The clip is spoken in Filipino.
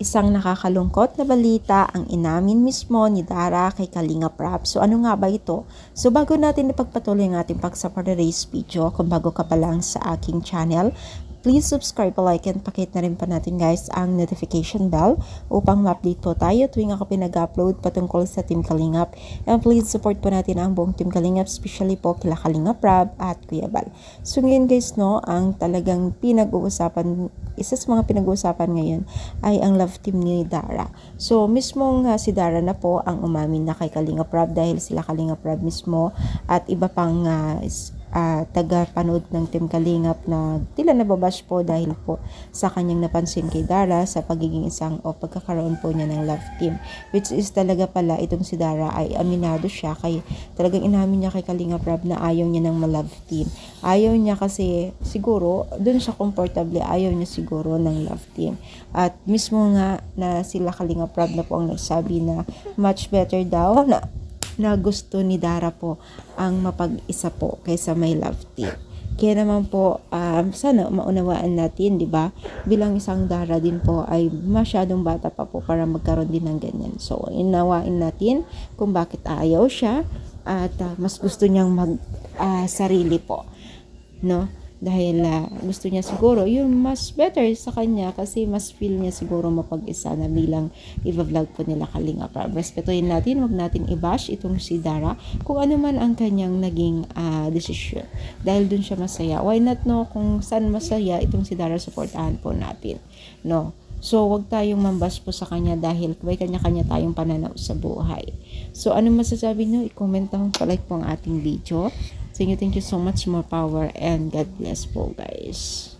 Isang nakakalungkot na balita ang inamin mismo ni Dara kay Kalinga Prab. So ano nga ba ito? So bago natin ipagpatuloy ang ating pagsa-race video, kung bago ka pa lang sa aking channel, please subscribe, like, and pakit na rin pa natin guys ang notification bell upang ma-update po tayo tuwing ako pinag-upload patungkol sa Team Kalingap. And please support po natin ang buong Team Kalingap, especially po kila Kalinga Prab at Kuya Bal. So ngayon guys, no, ang talagang pinag-uusapan, isa sa mga pinag-uusapan ngayon ay ang love team ni Dara. So mismong si Dara na po ang umamin na kay Kalinga Prab dahil sila Kalinga Prab mismo at iba pang taga-panood ng Team Kalingap na tila nababash po dahil po sa kanyang napansin kay Dara sa pagiging isang o pagkakaroon po niya ng love team, which is talaga pala itong si Dara ay aminado siya kay talagang inamin niya kay Kalinga Prab na ayaw niya ng ma-love team. Ayaw niya kasi siguro dun siya komportable, ayaw niya siguro ng love team. At mismo nga na sila Kalinga Prab na po ang nagsabi na much better daw na gusto ni Dara po ang mapag-isa po kaysa may love team. Kaya naman po, sana maunawaan natin, di ba? Bilang isang Dara din po ay masyadong bata pa po para magkaroon din ng ganyan. So, inawain natin kung bakit ayaw siya at mas gusto niyang sarili po, no? Dahil gusto niya siguro yung mas better sa kanya kasi mas feel niya siguro mapag-isa na bilang i-vlog po nila Kalinga Prab. Respetuhin natin, wag natin i-bash itong si Dara kung ano man ang kanyang naging desisyon. Dahil dun siya masaya. Why not, no? Kung saan masaya itong si Dara, supportahan po natin, no? So, wag tayong mambas po sa kanya dahil may kanya-kanya tayong pananaw sa buhay. So, ano masasabi nyo? I-comment lang, palike po ang ating video. Thank you so much, more power, and God bless po guys.